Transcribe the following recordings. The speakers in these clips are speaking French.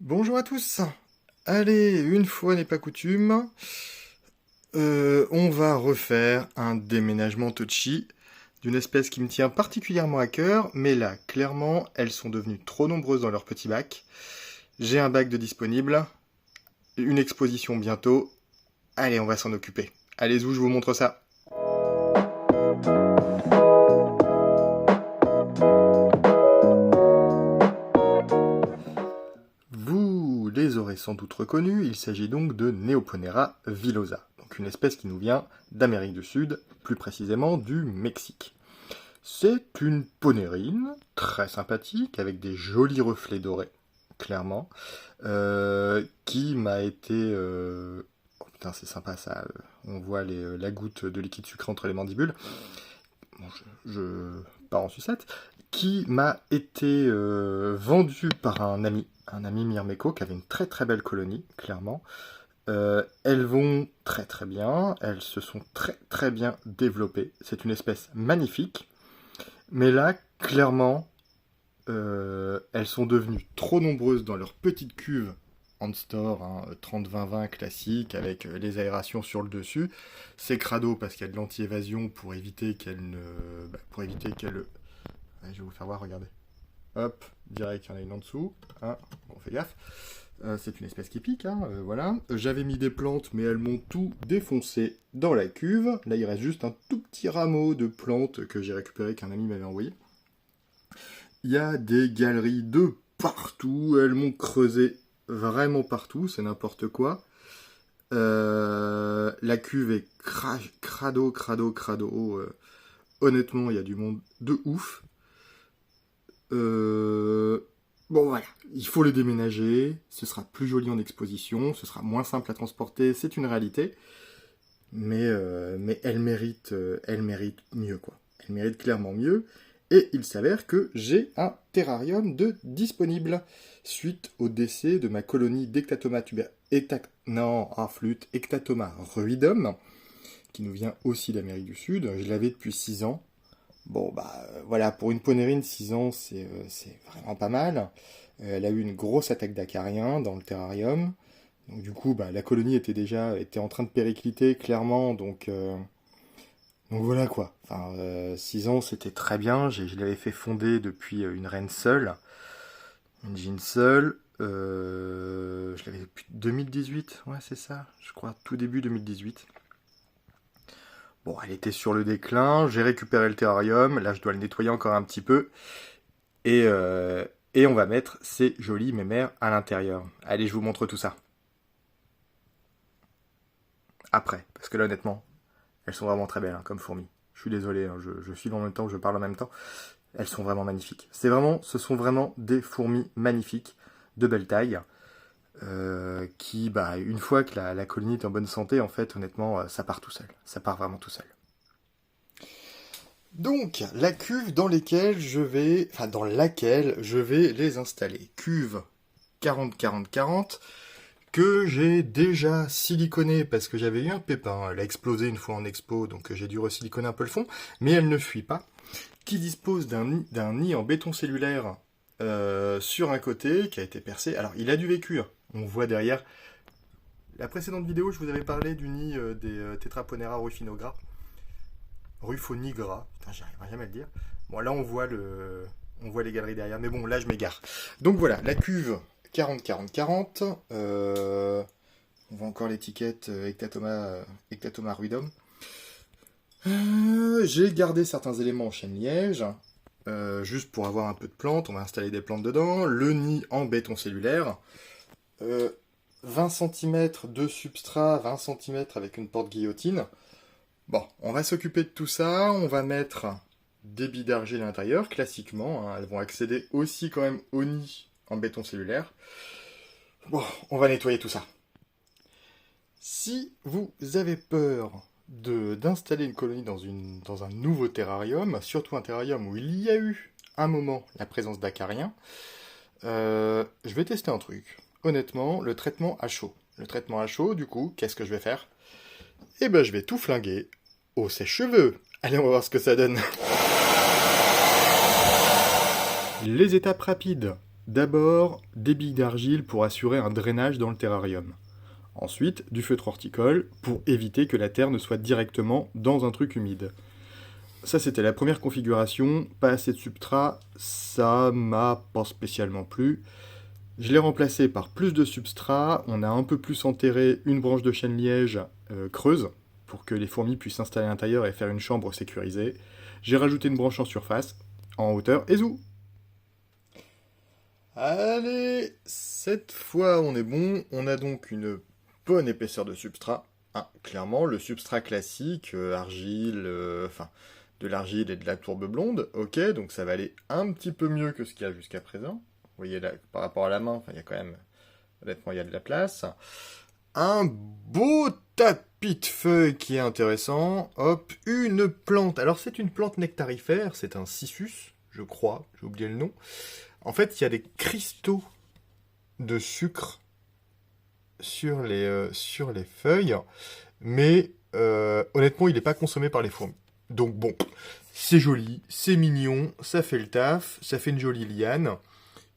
Bonjour à tous. Allez, une fois n'est pas coutume, on va refaire un déménagement touchy d'une espèce qui me tient particulièrement à cœur, mais là, clairement, elles sont devenues trop nombreuses dans leur petit bac. J'ai un bac de disponible, une exposition bientôt. Allez, on va s'en occuper. Allez, où je vous montre ça. Vous les aurez sans doute reconnus, il s'agit donc de Neoponera villosa, donc une espèce qui nous vient d'Amérique du Sud, plus précisément du Mexique. C'est une ponérine très sympathique, avec des jolis reflets dorés, clairement, qui m'a été... Oh putain, c'est sympa ça, on voit la goutte de liquide sucré entre les mandibules. Bon, je pars en sucette. Qui m'a été vendu par un ami Mirmeco, qui avait une très très belle colonie, clairement. Elles vont très très bien, elles se sont très très bien développées. C'est une espèce magnifique, mais là, clairement, elles sont devenues trop nombreuses dans leur petite cuve en store, hein, 30-20-20 classique, avec les aérations sur le dessus. C'est crado parce qu'il y a de l'anti-évasion pour éviter qu'elles ne... pour éviter qu'elles... Ouais, je vais vous faire voir, regardez. Hop, direct, il y en a une en dessous. Hein, bon, fais gaffe. C'est une espèce qui pique, hein, voilà. J'avais mis des plantes, mais elles m'ont tout défoncé dans la cuve. Là, il reste juste un tout petit rameau de plantes que j'ai récupéré, qu'un ami m'avait envoyé. Il y a des galeries de partout. Elles m'ont creusé vraiment partout, c'est n'importe quoi. La cuve est crado. Honnêtement, il y a du monde de ouf. Bon voilà, il faut le déménager, ce sera plus joli en exposition, ce sera moins simple à transporter, c'est une réalité, mais elle mérite mieux quoi. Elle mérite clairement mieux, et il s'avère que j'ai un terrarium de disponible, suite au décès de ma colonie d'Ectatoma Ectatoma ruidum, qui nous vient aussi d'Amérique du Sud. Je l'avais depuis 6 ans. Bon, bah voilà, pour une ponérine, 6 ans, c'est vraiment pas mal. Elle a eu une grosse attaque d'acariens dans le terrarium. Donc du coup, bah, la colonie était en train de péricliter, clairement. Donc voilà quoi. Enfin, 6 ans, c'était très bien. Je l'avais fait fonder depuis une reine seule, une gine seule. Je l'avais depuis 2018, ouais, c'est ça, je crois, tout début 2018. Bon, elle était sur le déclin, j'ai récupéré le terrarium, là je dois le nettoyer encore un petit peu, et, euh, et on va mettre ces jolies mémères à l'intérieur. Allez, je vous montre tout ça. Après, parce que là honnêtement, elles sont vraiment très belles, hein, comme fourmis. Je suis désolé, hein, je filme en même temps que je parle en même temps. Elles sont vraiment magnifiques. Ce sont vraiment des fourmis magnifiques, de belle taille, qui, bah, une fois que la colonie est en bonne santé, en fait, honnêtement, ça part tout seul. Ça part vraiment tout seul. Donc, la cuve dans laquelle je vais les installer. Cuve 40-40-40 que j'ai déjà siliconée parce que j'avais eu un pépin. Elle a explosé une fois en expo, donc j'ai dû resiliconer un peu le fond, mais elle ne fuit pas. Qui dispose d'un nid en béton cellulaire sur un côté qui a été percé. Alors, il a du vécu, hein. On voit derrière. La précédente vidéo, je vous avais parlé du nid des Tetraponera rufinogra. Rufonigra, putain, j'arriverai jamais à le dire. Bon, là, on voit les galeries derrière, mais bon, là, je m'égare. Donc voilà, la cuve 40-40-40. On voit encore l'étiquette Ectatoma ruidum. J'ai gardé certains éléments en chêne liège, juste pour avoir un peu de plantes. On va installer des plantes dedans. Le nid en béton cellulaire. 20 cm de substrat, 20 cm avec une porte guillotine. Bon, on va s'occuper de tout ça, on va mettre des billes d'argile à l'intérieur, classiquement, hein, elles vont accéder aussi quand même au nid en béton cellulaire. Bon, on va nettoyer tout ça. Si vous avez peur d'installer une colonie dans un nouveau terrarium, surtout un terrarium où il y a eu un moment la présence d'acariens, je vais tester un truc. Honnêtement, le traitement à chaud. Le traitement à chaud, du coup, qu'est-ce que je vais faire? Eh ben, je vais tout flinguer au sèche-cheveux. Allez, on va voir ce que ça donne. Les étapes rapides. D'abord, des billes d'argile pour assurer un drainage dans le terrarium. Ensuite, du feutre horticole pour éviter que la terre ne soit directement dans un truc humide. Ça, c'était la première configuration, pas assez de substrat, ça m'a pas spécialement plu. Je l'ai remplacé par plus de substrat, on a un peu plus enterré une branche de chêne-liège creuse, pour que les fourmis puissent s'installer à l'intérieur et faire une chambre sécurisée. J'ai rajouté une branche en surface, en hauteur, et zou. Allez, cette fois on est bon, on a donc une bonne épaisseur de substrat. Ah, clairement, le substrat classique, argile, enfin, de l'argile et de la tourbe blonde, ok, donc ça va aller un petit peu mieux que ce qu'il y a jusqu'à présent. Vous voyez là, par rapport à la main, enfin, il y a quand même, honnêtement, il y a de la place. Un beau tapis de feuilles qui est intéressant. Hop, une plante. Alors c'est une plante nectarifère, c'est un cissus, je crois, j'ai oublié le nom. En fait, il y a des cristaux de sucre sur les feuilles, mais honnêtement, il n'est pas consommé par les fourmis. Donc bon, c'est joli, c'est mignon, ça fait le taf, ça fait une jolie liane.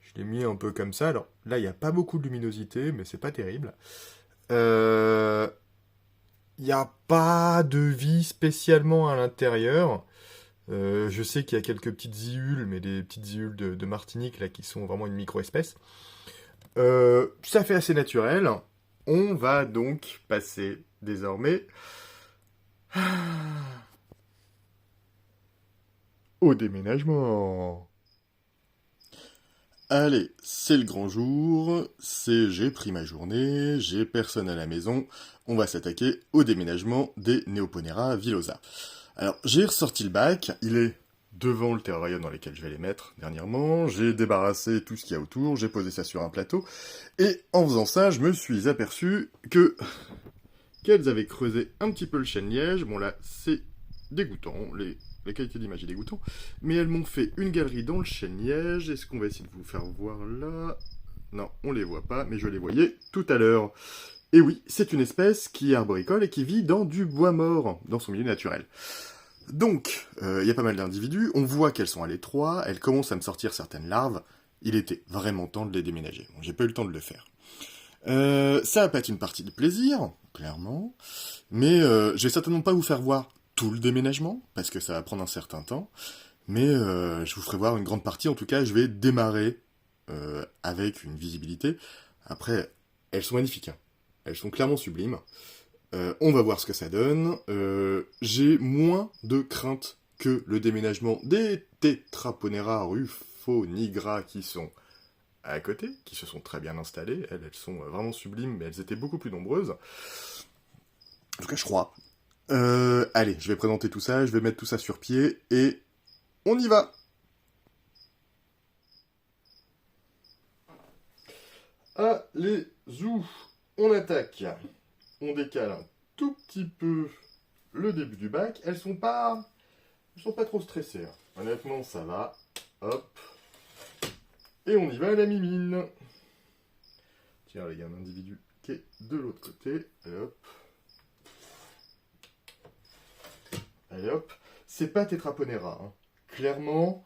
Je l'ai mis un peu comme ça. Alors là, il n'y a pas beaucoup de luminosité, mais c'est pas terrible. Il n'y a pas de vie spécialement à l'intérieur. Je sais qu'il y a quelques petites ziules, mais des petites ziules de Martinique là qui sont vraiment une micro-espèce. Ça fait assez naturel. On va donc passer désormais au déménagement. Allez, c'est le grand jour, j'ai pris ma journée, j'ai personne à la maison, on va s'attaquer au déménagement des Neoponera villosa. Alors, j'ai ressorti le bac, il est devant le terrarium dans lequel je vais les mettre dernièrement, j'ai débarrassé tout ce qu'il y a autour, j'ai posé ça sur un plateau, et en faisant ça, je me suis aperçu qu'elles avaient creusé un petit peu le chêne-liège. Bon là, c'est dégoûtant, la qualité d'image est dégoûtant, mais elles m'ont fait une galerie dans le chêne-liège. Est-ce qu'on va essayer de vous faire voir là? Non, on les voit pas, mais je les voyais tout à l'heure. Et oui, c'est une espèce qui est arboricole et qui vit dans du bois mort, dans son milieu naturel. Donc, il y a pas mal d'individus, on voit qu'elles sont à l'étroit, elles commencent à me sortir certaines larves. Il était vraiment temps de les déménager. Bon, j'ai pas eu le temps de le faire. Ça va pas être une partie de plaisir, clairement, mais je vais certainement pas vous faire voir tout le déménagement, parce que ça va prendre un certain temps, mais je vous ferai voir une grande partie. En tout cas, je vais démarrer avec une visibilité. Après, elles sont magnifiques, hein. Elles sont clairement sublimes. On va voir ce que ça donne. J'ai moins de crainte que le déménagement des Tetraponera rufonigra qui sont à côté, qui se sont très bien installées. Elles sont vraiment sublimes, mais elles étaient beaucoup plus nombreuses. En tout cas, je crois. Allez, je vais présenter tout ça, je vais mettre tout ça sur pied, et on y va. Allez, zou, on attaque. On décale un tout petit peu le début du bac. Elles sont pas trop stressées, hein. Honnêtement, ça va. Hop. Et on y va à la mimine. Tiens, il y a un individu qui est de l'autre côté. Allez hop. Allez hop. C'est pas Tetraponera, hein. Clairement.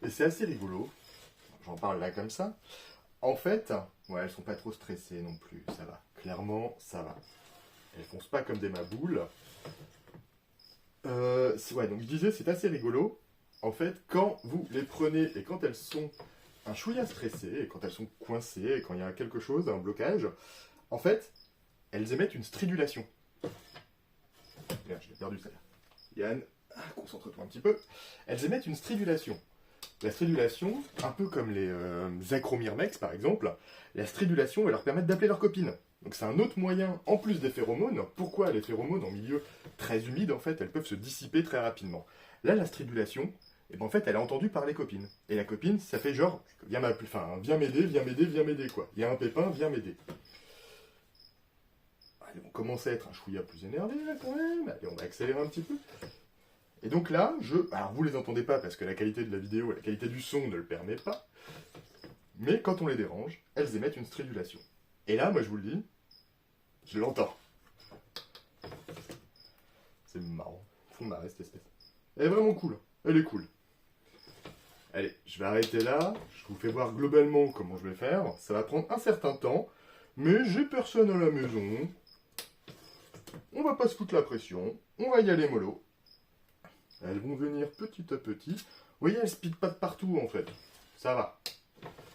Et c'est assez rigolo. J'en parle là comme ça. En fait, ouais, elles sont pas trop stressées non plus. Ça va. Clairement, ça va. Elles foncent pas comme des maboules. Ouais, donc je disais, c'est assez rigolo. En fait, quand vous les prenez et quand elles sont un chouïa stressées, et quand elles sont coincées, et quand il y a quelque chose, un blocage, en fait, elles émettent une stridulation. Merde, je l'ai perdu celle-là. Yann, concentre-toi un petit peu. Elles émettent une stridulation. La stridulation, un peu comme les acromyrmex par exemple, la stridulation va leur permettre d'appeler leur copine. Donc c'est un autre moyen, en plus des phéromones. Pourquoi les phéromones en milieu très humide, en fait, elles peuvent se dissiper très rapidement. Là, la stridulation, et ben en fait, elle est entendue par les copines. Et la copine, ça fait genre, viens m'aider, viens m'aider, quoi. Il y a un pépin, viens m'aider. Allez, on commence à être un chouïa plus énervé, là, quand même. Allez, on va accélérer un petit peu. Et donc là, alors vous les entendez pas parce que la qualité de la vidéo, la qualité du son ne le permet pas. Mais quand on les dérange, elles émettent une stridulation. Et là, moi je vous le dis, je l'entends. C'est marrant. Faut marrer cette espèce. Elle est vraiment cool. Elle est cool. Allez, je vais arrêter là. Je vous fais voir globalement comment je vais faire. Ça va prendre un certain temps, mais j'ai personne à la maison. On va pas se foutre la pression. On va y aller mollo. Elles vont venir petit à petit. Vous voyez, elles speedent pas de partout en fait. Ça va.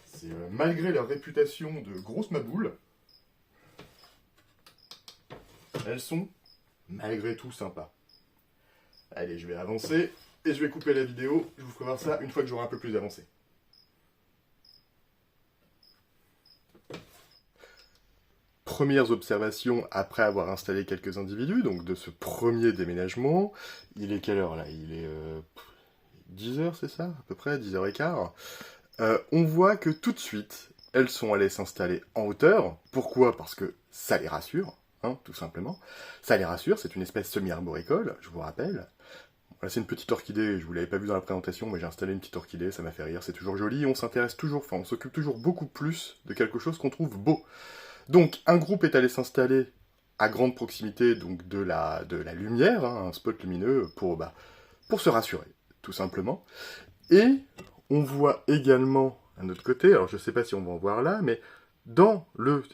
C'est malgré leur réputation de grosses maboules, elles sont malgré tout sympas. Allez, je vais avancer et je vais couper la vidéo. Je vous ferai voir ça une fois que j'aurai un peu plus avancé. Premières observations après avoir installé quelques individus, donc de ce premier déménagement. Il est quelle heure là? Il est 10h, c'est ça? À peu près, 10h15. On voit que tout de suite, elles sont allées s'installer en hauteur. Pourquoi? Parce que ça les rassure, hein, tout simplement. Ça les rassure, c'est une espèce semi-arboricole, je vous rappelle. Là, c'est une petite orchidée, je vous l'avais pas vu dans la présentation, mais j'ai installé une petite orchidée, ça m'a fait rire, c'est toujours joli, on s'intéresse toujours, enfin on s'occupe toujours beaucoup plus de quelque chose qu'on trouve beau. Donc, un groupe est allé s'installer à grande proximité donc de la lumière, hein, un spot lumineux, pour se rassurer, tout simplement. Et on voit également, à notre côté, alors je sais pas si on va en voir là, mais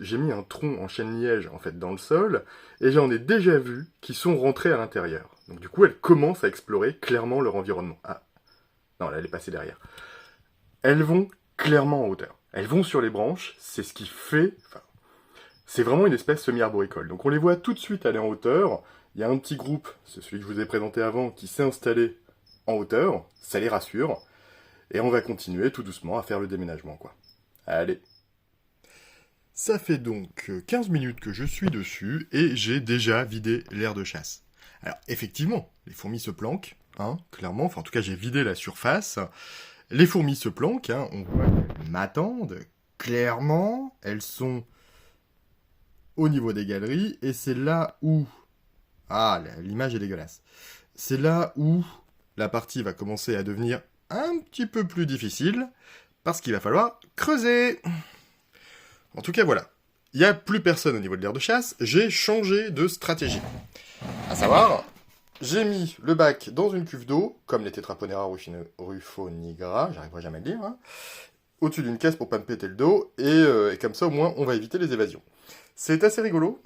j'ai mis un tronc en chêne-liège, en fait, dans le sol, et j'en ai déjà vu qui sont rentrés à l'intérieur. Donc du coup, elles commencent à explorer clairement leur environnement. Ah, non, là, elle est passée derrière. Elles vont clairement en hauteur. Elles vont sur les branches, c'est ce qui fait... Enfin, c'est vraiment une espèce semi-arboricole. Donc on les voit tout de suite aller en hauteur. Il y a un petit groupe, c'est celui que je vous ai présenté avant, qui s'est installé en hauteur. Ça les rassure. Et on va continuer tout doucement à faire le déménagement, quoi. Allez. Ça fait donc 15 minutes que je suis dessus et j'ai déjà vidé l'aire de chasse. Alors, effectivement, les fourmis se planquent, hein, clairement. Enfin, en tout cas, j'ai vidé la surface. Les fourmis se planquent, hein, on voit qu'elles m'attendent. Clairement, elles sont au niveau des galeries et c'est là où... Ah, l'image est dégueulasse. C'est là où la partie va commencer à devenir un petit peu plus difficile parce qu'il va falloir creuser. En tout cas, voilà. Il n'y a plus personne au niveau de l'aire de chasse. J'ai changé de stratégie. À savoir, j'ai mis le bac dans une cuve d'eau, comme les Tetraponera ruffonigra, j'arriverai jamais à le dire, hein, au-dessus d'une caisse pour pas me péter le dos, et comme ça, au moins, on va éviter les évasions. C'est assez rigolo,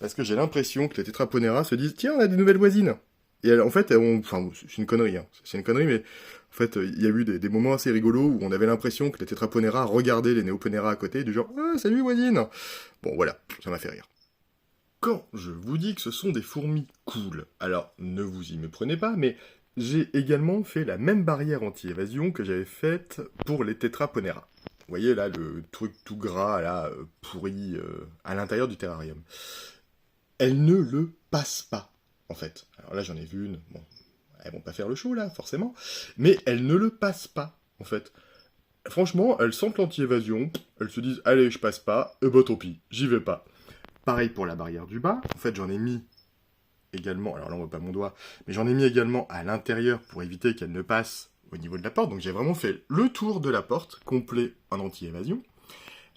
parce que j'ai l'impression que les Tetraponera se disent « Tiens, on a des nouvelles voisines !» Et en fait, enfin, c'est une connerie, hein. C'est une connerie, mais en fait, il y a eu des moments assez rigolos où on avait l'impression que les Tetraponera regardaient les Neoponera à côté, du genre « Ah, salut voisine !» Bon, voilà, ça m'a fait rire. Quand je vous dis que ce sont des fourmis cool, alors ne vous y méprenez pas, mais j'ai également fait la même barrière anti-évasion que j'avais faite pour les Tetraponera. Vous voyez là, le truc tout gras, là, pourri, à l'intérieur du terrarium. Elles ne le passent pas, en fait. Alors là, j'en ai vu une, bon, elles vont pas faire le show, là, forcément, mais elles ne le passent pas, en fait. Franchement, elles sentent l'anti-évasion, elles se disent « Allez, je passe pas, et bah tant pis, j'y vais pas ». Pareil pour la barrière du bas. En fait, j'en ai mis également, alors là on voit pas mon doigt, mais j'en ai mis également à l'intérieur pour éviter qu'elle ne passe au niveau de la porte. Donc j'ai vraiment fait le tour de la porte, complet en anti-évasion.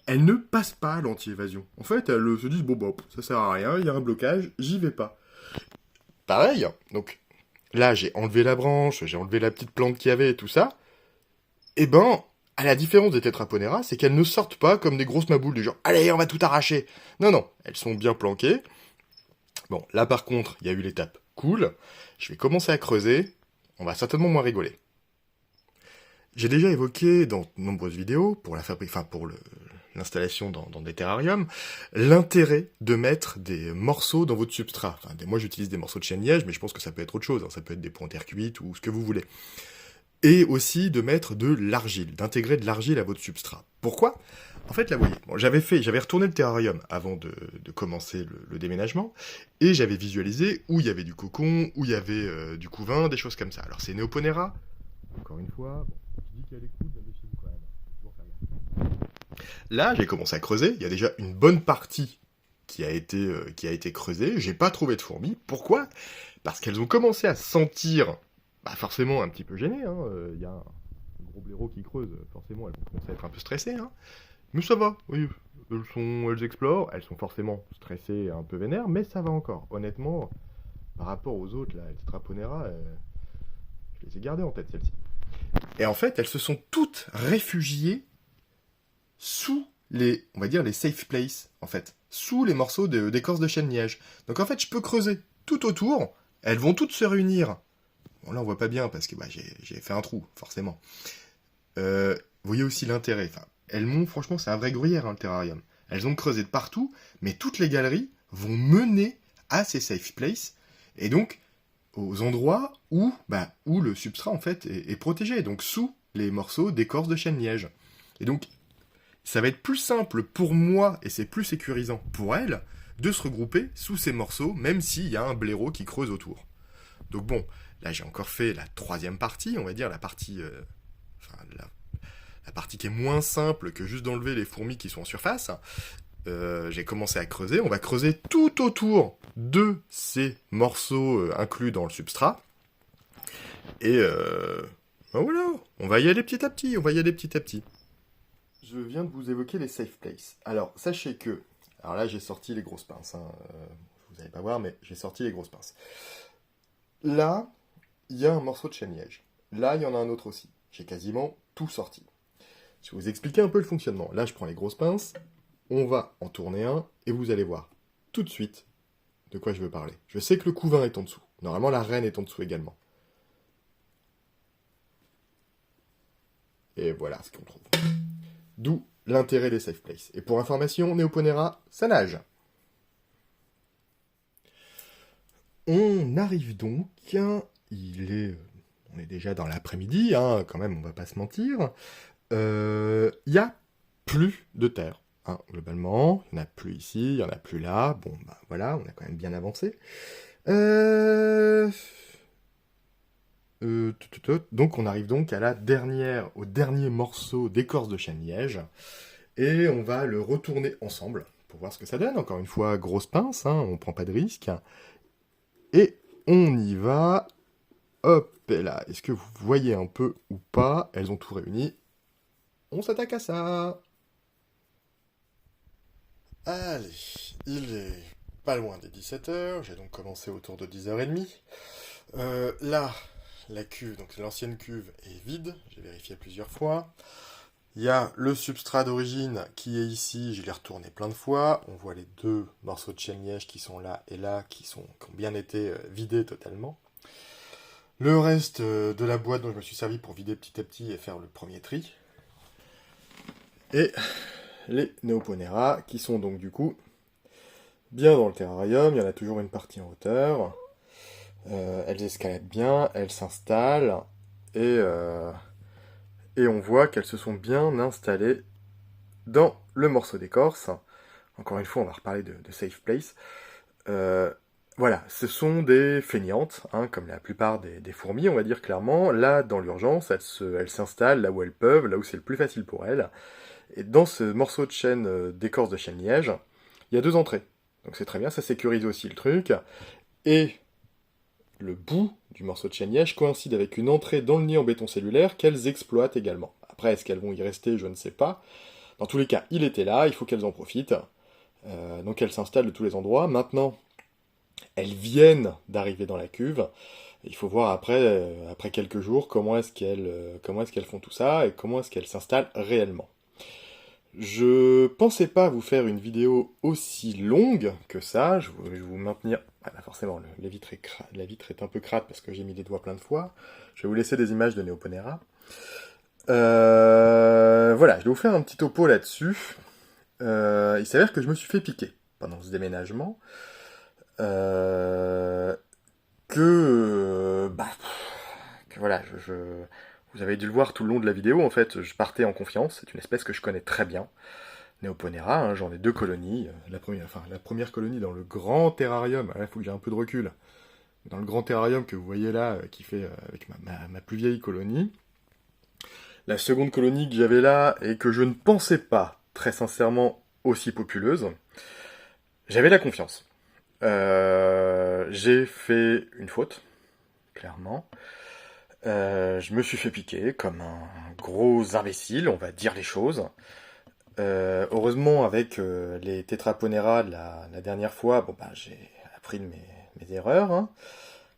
Elle ne passe pas l'anti-évasion. En fait, elles se disent, bon, ça sert à rien, il y a un blocage, j'y vais pas. Pareil, donc là j'ai enlevé la branche, j'ai enlevé la petite plante qu'il y avait et tout ça. Et ben, à la différence des Tetraponera, c'est qu'elles ne sortent pas comme des grosses maboules du genre « Allez, on va tout arracher !» Non, non, elles sont bien planquées. Bon, là par contre, il y a eu l'étape cool. Je vais commencer à creuser. On va certainement moins rigoler. J'ai déjà évoqué dans de nombreuses vidéos, pour l'installation dans des terrariums, l'intérêt de mettre des morceaux dans votre substrat. Enfin, moi j'utilise des morceaux de chêne-liège, mais je pense que ça peut être autre chose. Hein. Ça peut être des points terre cuite ou ce que vous voulez. Et aussi de mettre de l'argile, d'intégrer de l'argile à votre substrat. Pourquoi? En fait, là, vous voyez, bon, j'avais retourné le terrarium avant de commencer le déménagement, et j'avais visualisé où il y avait du cocon, où il y avait du couvain, des choses comme ça. Alors, c'est Neoponera, encore une fois, bon, je dis qu'il y a des coups, mais chez vous quand même. Là, j'ai commencé à creuser, il y a déjà une bonne partie qui a été creusée, j'ai pas trouvé de fourmis. Pourquoi? Parce qu'elles ont commencé à sentir... forcément un petit peu gêné, hein. Y a un gros blaireau qui creuse, forcément elles vont commencer à être un peu stressées, hein. Mais ça va, oui, elles explorent, elles sont forcément stressées, un peu vénères, mais ça va encore. Honnêtement, par rapport aux autres, là, les Tetraponera, je Je les ai gardées en tête, celles-ci. Et en fait, elles se sont toutes réfugiées sous les, on va dire, les safe places, en fait. Sous les morceaux d'écorce de chêne-liège. Donc en fait, je peux creuser tout autour. Elles vont toutes se réunir. Bon, là, on voit pas bien parce que j'ai fait un trou, forcément. Vous voyez aussi l'intérêt. Enfin, elles m'ont, franchement, c'est un vrai gruyère, hein, le terrarium. Elles ont creusé de partout, mais toutes les galeries vont mener à ces safe places. Et donc, aux endroits où le substrat, en fait, est protégé. Donc, sous les morceaux d'écorce de chêne-liège. Et donc, ça va être plus simple pour moi, et c'est plus sécurisant pour elles, de se regrouper sous ces morceaux, même s'il y a un blaireau qui creuse autour. Donc bon, là j'ai encore fait la troisième partie, on va dire la partie, la partie qui est moins simple que juste d'enlever les fourmis qui sont en surface. J'ai commencé à creuser, on va creuser tout autour de ces morceaux inclus dans le substrat. Et voilà, on va y aller petit à petit, Je viens de vous évoquer les safe places. Alors, sachez que... Alors là, j'ai sorti les grosses pinces. Vous n'allez pas voir, mais j'ai sorti les grosses pinces. Là, il y a un morceau de chêne-liège. Là, il y en a un autre aussi. J'ai quasiment tout sorti. Je vais vous expliquer un peu le fonctionnement. Là, je prends les grosses pinces. On va en tourner un. Et vous allez voir tout de suite de quoi je veux parler. Je sais que le couvain est en dessous. Normalement, la reine est en dessous également. Et voilà ce qu'on trouve. D'où l'intérêt des safe places. Et pour information, Neoponera, ça nage. On arrive donc, on est déjà dans l'après-midi, hein, quand même, on va pas se mentir. Il y a plus de terre, hein, globalement. Il n'y en a plus ici, il n'y en a plus là. Bon, bah voilà, on a quand même bien avancé. Donc on arrive donc au dernier morceau d'écorce de chêne-liège. Et on va le retourner ensemble pour voir ce que ça donne. Encore une fois, grosse pince, hein, on prend pas de risque. Et on y va. Hop, et là, est-ce que vous voyez un peu ou pas? Elles ont tout réuni. On s'attaque à ça. Allez, il est pas loin des 17h. J'ai donc commencé autour de 10h30. Là, la cuve, donc l'ancienne cuve, est vide. J'ai vérifié plusieurs fois. Il y a le substrat d'origine qui est ici, je l'ai retourné plein de fois. On voit les deux morceaux de chêne-liège qui sont là et là, qui ont bien été vidés totalement. Le reste de la boîte dont je me suis servi pour vider petit à petit et faire le premier tri. Et les Neoponera qui sont donc du coup bien dans le terrarium. Il y en a toujours une partie en hauteur. Elles escaladent bien, elles s'installent et on voit qu'elles se sont bien installées dans le morceau d'écorce. Encore une fois, on va reparler de safe place. Voilà, ce sont des feignantes, hein, comme la plupart des fourmis, on va dire clairement. Là, dans l'urgence, elles s'installent là où elles peuvent, là où c'est le plus facile pour elles. Et dans ce morceau de chêne d'écorce de chêne-liège, il y a deux entrées. Donc c'est très bien, ça sécurise aussi le truc. Et le bout du morceau de chêne-liège coïncide avec une entrée dans le nid en béton cellulaire qu'elles exploitent également. Après, est-ce qu'elles vont y rester? Je ne sais pas. Dans tous les cas, il était là, il faut qu'elles en profitent. Donc elles s'installent de tous les endroits. Maintenant, elles viennent d'arriver dans la cuve. Il faut voir après quelques jours comment est-ce qu'elles font tout ça et comment est-ce qu'elles s'installent réellement. Je pensais pas vous faire une vidéo aussi longue que ça. Je vais vous maintenir... Voilà, forcément, la vitre est un peu crade parce que j'ai mis les doigts plein de fois. Je vais vous laisser des images de Neoponera. Voilà, je vais vous faire un petit topo là-dessus. Il s'avère que je me suis fait piquer pendant ce déménagement. Que voilà, vous avez dû le voir tout le long de la vidéo, en fait, je partais en confiance, c'est une espèce que je connais très bien, Neoponera, hein, j'en ai deux colonies, la première colonie dans le grand terrarium, il faut que j'ai un peu de recul, dans le grand terrarium que vous voyez là, qui fait avec ma plus vieille colonie. La seconde colonie que j'avais là, et que je ne pensais pas, très sincèrement, aussi populeuse, j'avais la confiance. J'ai fait une faute, clairement. Je me suis fait piquer comme un gros imbécile, on va dire les choses. Heureusement, avec les Tetraponera de la dernière fois, j'ai appris de mes erreurs. Hein.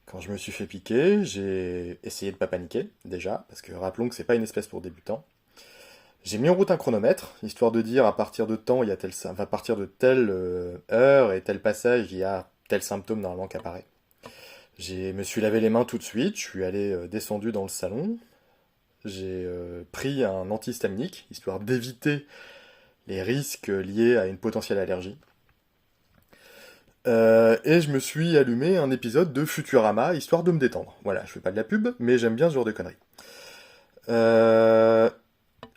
Quand je me suis fait piquer, j'ai essayé de pas paniquer, déjà, parce que rappelons que c'est pas une espèce pour débutants. J'ai mis en route un chronomètre, histoire de dire à partir de temps, il y a à partir de telle heure et tel passage, il y a tel symptôme normalement qui apparaît. Je me suis lavé les mains tout de suite, je suis allé descendu dans le salon, j'ai pris un antihistaminique, histoire d'éviter les risques liés à une potentielle allergie. Et je me suis allumé un épisode de Futurama, histoire de me détendre. Voilà, je fais pas de la pub, mais j'aime bien ce genre de conneries. Euh,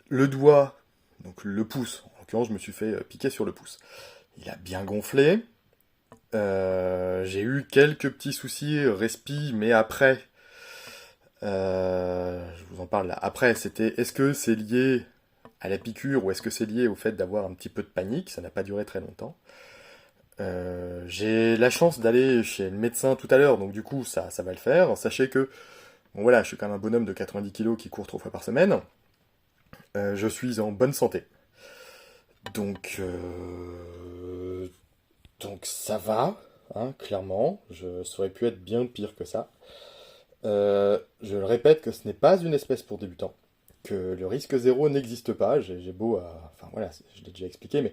le doigt, donc le pouce, en l'occurrence je me suis fait piquer sur le pouce. Il a bien gonflé. J'ai eu quelques petits soucis respi, mais après, je vous en parle là. Après, c'était est-ce que c'est lié à la piqûre ou est-ce que c'est lié au fait d'avoir un petit peu de panique? Ça n'a pas duré très longtemps. J'ai la chance d'aller chez le médecin tout à l'heure, donc du coup ça va le faire. Sachez que, bon voilà, je suis quand même un bonhomme de 90 kilos qui court 3 fois par semaine. Je suis en bonne santé. Donc, donc ça va, hein, clairement. Ça aurait pu être bien pire que ça. Je le répète que ce n'est pas une espèce pour débutants. Que le risque zéro n'existe pas. J'ai beau à... Enfin voilà, je l'ai déjà expliqué, mais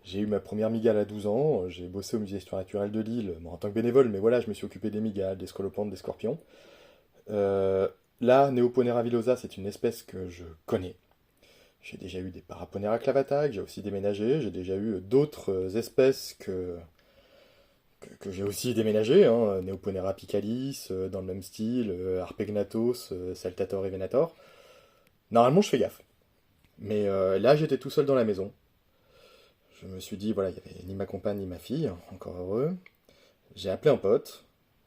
j'ai eu ma première mygale à 12 ans, j'ai bossé au musée d'histoire naturelle de Lille, bon, en tant que bénévole, mais voilà, je me suis occupé des mygales, des scolopendres, des scorpions. Là, Neoponera villosa, c'est une espèce que je connais. J'ai déjà eu des Paraponera clavata, que j'ai aussi déménagé, j'ai déjà eu d'autres espèces que j'ai aussi déménagées, hein, Neoponera picalis, dans le même style, Arpegnathos, Saltator et Venator. Normalement, je fais gaffe. Mais là, j'étais tout seul dans la maison. Je me suis dit, voilà, il n'y avait ni ma compagne ni ma fille, encore heureux. J'ai appelé un pote.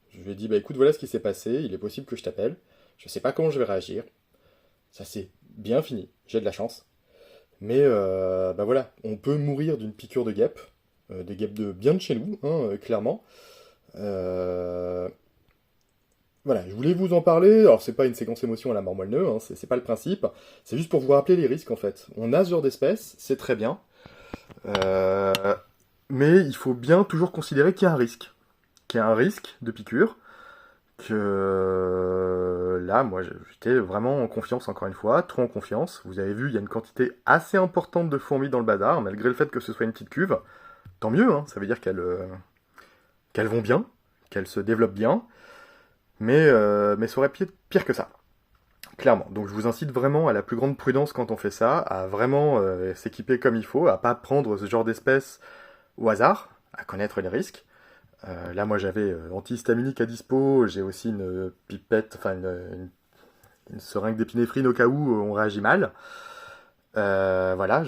Je lui ai dit, bah écoute, voilà ce qui s'est passé, il est possible que je t'appelle. Je sais pas comment je vais réagir. Ça s'est bien fini, j'ai de la chance. Mais bah voilà, on peut mourir d'une piqûre de guêpe, des guêpes de bien de chez nous, hein, clairement. Euh, Voilà, je voulais vous en parler. Alors c'est pas une séquence émotion à la mort moelle-neu, hein, c'est pas le principe. C'est juste pour vous rappeler les risques en fait. On a ce genre d'espèce, c'est très bien. Euh, mais il faut bien toujours considérer qu'il y a un risque. Qu'il y a un risque de piqûre. Que là, moi, j'étais vraiment en confiance, encore une fois, trop en confiance. Vous avez vu, il y a une quantité assez importante de fourmis dans le bazar, malgré le fait que ce soit une petite cuve. Tant mieux, hein, ça veut dire qu'elles vont bien, qu'elles se développent bien. Mais ça aurait pire que ça. Clairement. Donc je vous incite vraiment à la plus grande prudence quand on fait ça, à vraiment s'équiper comme il faut, à pas prendre ce genre d'espèce au hasard, à connaître les risques. Là, moi, j'avais antihistaminique à dispo, j'ai aussi une pipette, enfin une seringue d'épinéphrine au cas où on réagit mal. Voilà,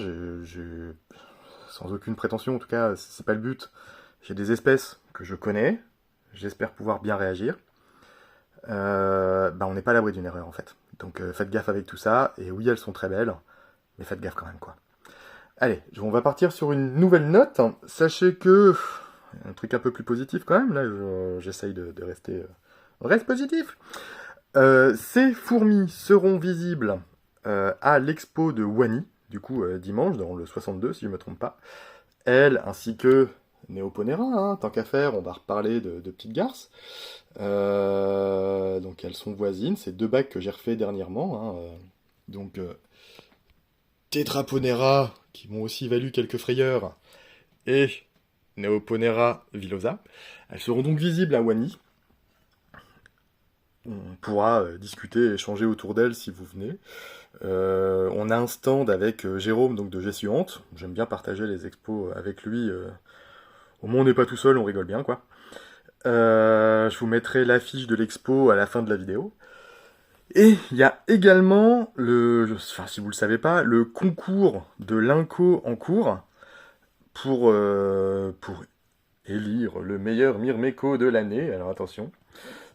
sans aucune prétention, en tout cas, c'est pas le but. J'ai des espèces que je connais, j'espère pouvoir bien réagir. Bah, on n'est pas à l'abri d'une erreur en fait. Donc faites gaffe avec tout ça, et oui, elles sont très belles, mais faites gaffe quand même quoi. Allez, on va partir sur une nouvelle note. Sachez que un truc un peu plus positif quand même, là j'essaye de rester reste positif. Ces fourmis seront visibles à l'expo de Wany, du coup dimanche, dans le 62 si je ne me trompe pas. Elles, ainsi que Neoponera, hein, tant qu'à faire, on va reparler de petites garces. Donc elles sont voisines, c'est deux bacs que j'ai refait dernièrement. Hein, donc Tetraponera, qui m'ont aussi valu quelques frayeurs, et Neoponera villosa. Elles seront donc visibles à Wany. On pourra discuter et échanger autour d'elles si vous venez. On a un stand avec Jérôme donc de Gessuante. J'aime bien partager les expos avec lui. Au moins on n'est pas tout seul, on rigole bien quoi. Je vous mettrai l'affiche de l'expo à la fin de la vidéo. Et il y a également enfin si vous le savez pas, le concours de l'Inco en cours pour élire le meilleur Myrmeco de l'année. Alors attention,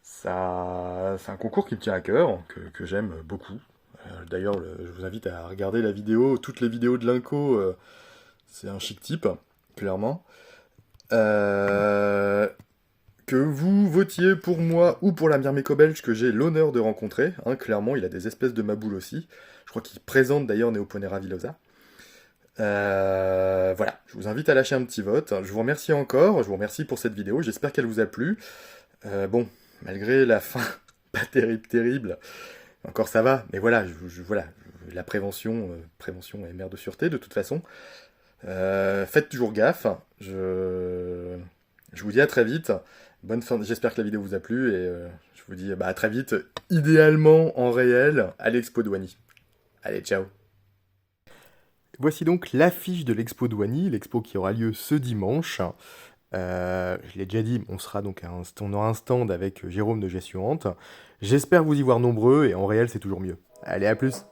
ça, c'est un concours qui me tient à cœur, que j'aime beaucoup. D'ailleurs, je vous invite à regarder la vidéo, toutes les vidéos de l'Inco, c'est un chic type, clairement. Que vous votiez pour moi ou pour la Myrmeco belge que j'ai l'honneur de rencontrer, hein, clairement, il a des espèces de maboules aussi. Je crois qu'il présente d'ailleurs Neoponera villosa. Voilà, je vous invite à lâcher un petit vote. Je vous remercie encore, je vous remercie pour cette vidéo, j'espère qu'elle vous a plu. Bon, malgré la fin pas terrible, encore ça va, mais voilà, voilà, la prévention est mère de sûreté de toute façon. Faites toujours gaffe. Je vous dis à très vite. Bonne fin. J'espère que la vidéo vous a plu et je vous dis à très vite. Idéalement en réel à l'Expo Douani. Allez, ciao. Voici donc l'affiche de l'Expo Douani, l'expo qui aura lieu ce dimanche. Je l'ai déjà dit, on aura un stand avec Jérôme de Gestion Hante. J'espère vous y voir nombreux et en réel c'est toujours mieux. Allez, à plus.